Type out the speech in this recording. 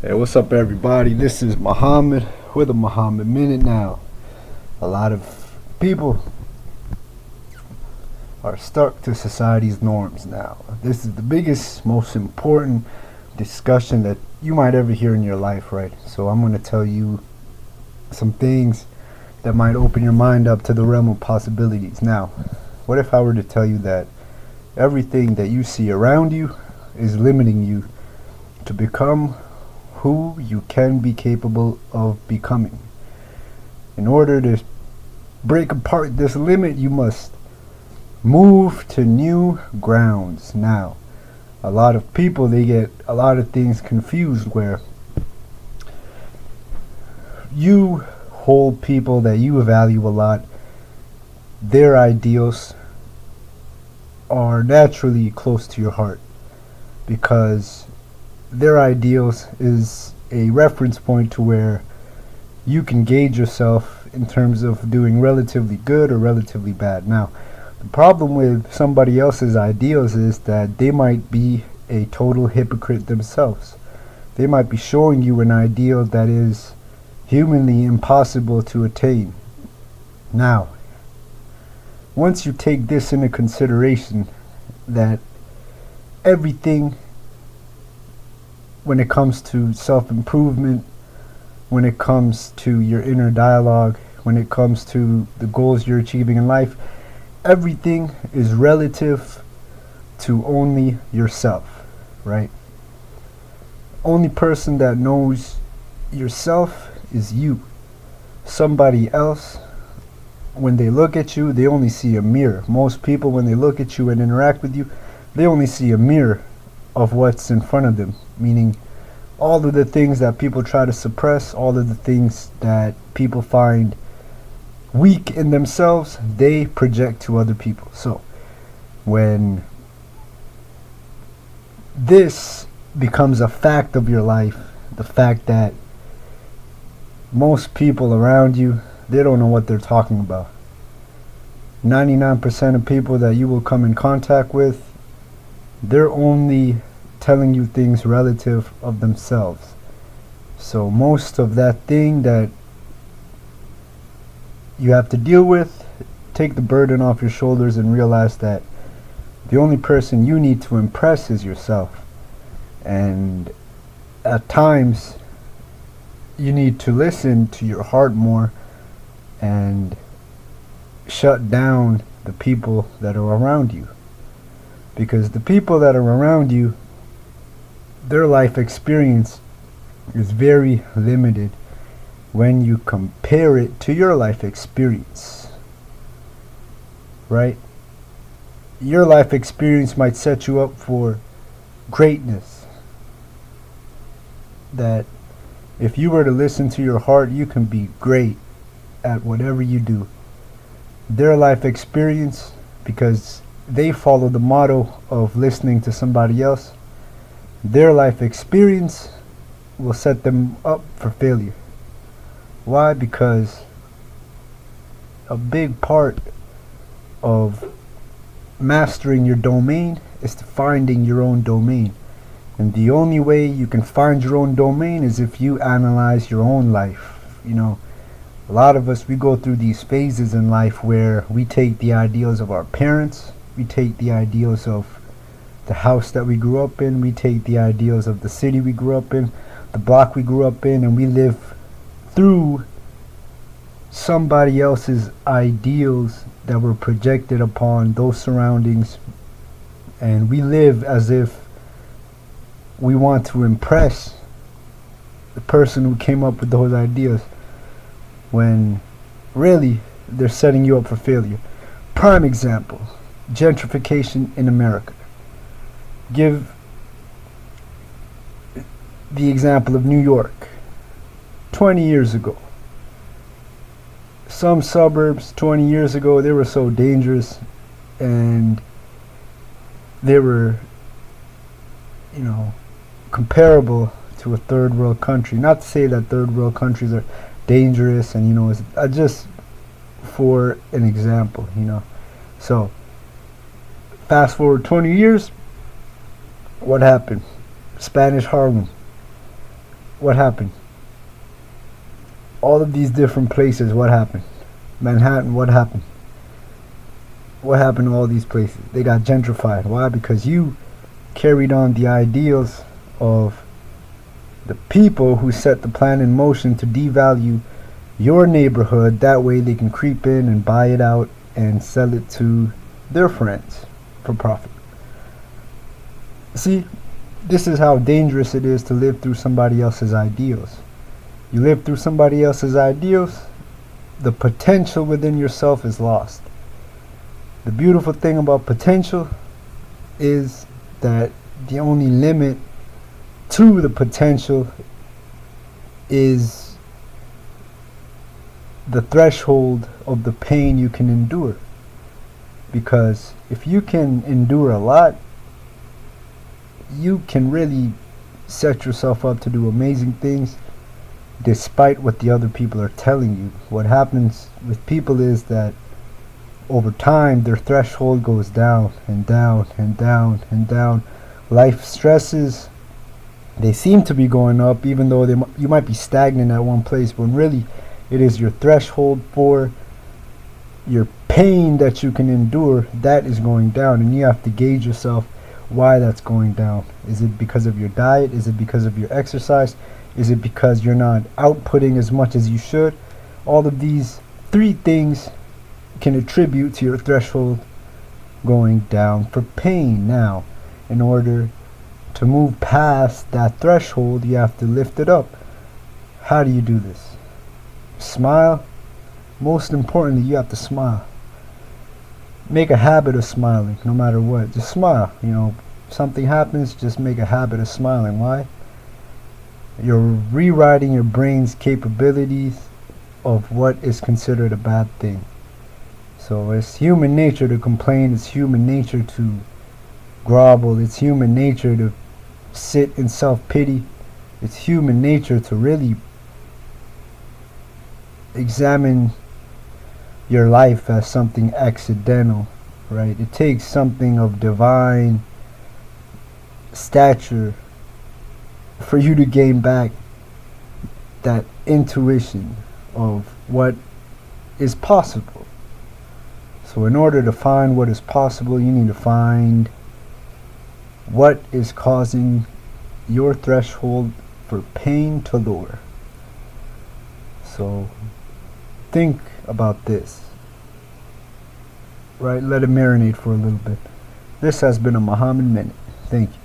Hey, what's up, everybody? This is Mohammed with a Mohammed Minute. Now, a lot of people are stuck to society's norms now. This is the biggest, most important discussion that you might ever hear in your life, right? So, I'm going to tell you some things that might open your mind up to the realm of possibilities. Now, what if I were to tell you that everything that you see around you is limiting you to become who you can be capable of becoming? In order to break apart this limit, you must move to new grounds. Now, a lot of people, they get a lot of things confused, where you hold people that you value a lot, their ideals are naturally close to your heart, because their ideals is a reference point to where you can gauge yourself in terms of doing relatively good or relatively bad. Now, the problem with somebody else's ideals is that they might be a total hypocrite themselves. They might be showing you an ideal that is humanly impossible to attain. Now, once you take this into consideration, that everything when it comes to self-improvement, when it comes to your inner dialogue, when it comes to the goals you're achieving in life, everything is relative to only yourself, right? Only person that knows yourself is you. Somebody else, when they look at you, they only see a mirror. Most people, when they look at you and interact with you, they only see a mirror of what's in front of them, meaning all of the things that people try to suppress, all of the things that people find weak in themselves, they project to other people. So when this becomes a fact of your life, the fact that most people around you, they don't know what they're talking about. 99% of people that you will come in contact with, they're only telling you things relative of themselves. So most of that thing that you have to deal with, take the burden off your shoulders and realize that the only person you need to impress is yourself. And at times, you need to listen to your heart more and shut down the people that are around you. Because the people that are around you, their life experience is very limited when you compare it to your life experience, right? Your life experience might set you up for greatness, that if you were to listen to your heart, you can be great at whatever you do. Their life experience, because they follow the motto of listening to somebody else, their life experience will set them up for failure. Why? Because a big part of mastering your domain is to finding your own domain. And the only way you can find your own domain is if you analyze your own life. You know, a lot of us, we go through these phases in life where we take the ideals of our parents, we take the ideals of the house that we grew up in, we take the ideals of the city we grew up in, the block we grew up in, and we live through somebody else's ideals that were projected upon those surroundings, and we live as if we want to impress the person who came up with those ideas, when really they're setting you up for failure. Prime example, gentrification in America. Give the example of New York. 20 years ago, some suburbs 20 years ago, they were so dangerous, and they were, comparable to a third world country. Not to say that third world countries are dangerous, and it's just for an example. So fast forward 20 years, what happened? Spanish Harlem. what happened? All of these different places, what happened? Manhattan, what happened? What happened to all these places? They got gentrified. Why? Because you carried on the ideals of the people who set the plan in motion to devalue your neighborhood. That way they can creep in and buy it out and sell it to their friends for profit. See, this is how dangerous it is to live through somebody else's ideals. You live through somebody else's ideals, the potential within yourself is lost. The beautiful thing about potential is that the only limit to the potential is the threshold of the pain you can endure. Because if you can endure a lot, you can really set yourself up to do amazing things despite what the other people are telling you. What happens with people is that over time their threshold goes down and down and down and down. Life stresses, they seem to be going up, even though you might be stagnant at one place, when really it is your threshold for your pain that you can endure that is going down, and you have to gauge yourself why that's going down. Is it because of your diet? Is it because of your exercise? Is it because you're not outputting as much as you should? All of these three things can attribute to your threshold going down for pain. Now, in order to move past that threshold, you have to lift it up. How do you do this? Smile. Most importantly, you have to smile. Make a habit of smiling no matter what. Just smile. You know, something happens, just make a habit of smiling. Why? You're rewriting your brain's capabilities of what is considered a bad thing. So it's human nature to complain, it's human nature to grovel, it's human nature to sit in self-pity, it's human nature to really examine your life as something accidental, right? It takes something of divine stature for you to gain back that intuition of what is possible. So in order to find what is possible, you need to find what is causing your threshold for pain to lower. So think about this, right? Let it marinate for a little bit. This has been a Mohammed Minute. Thank you.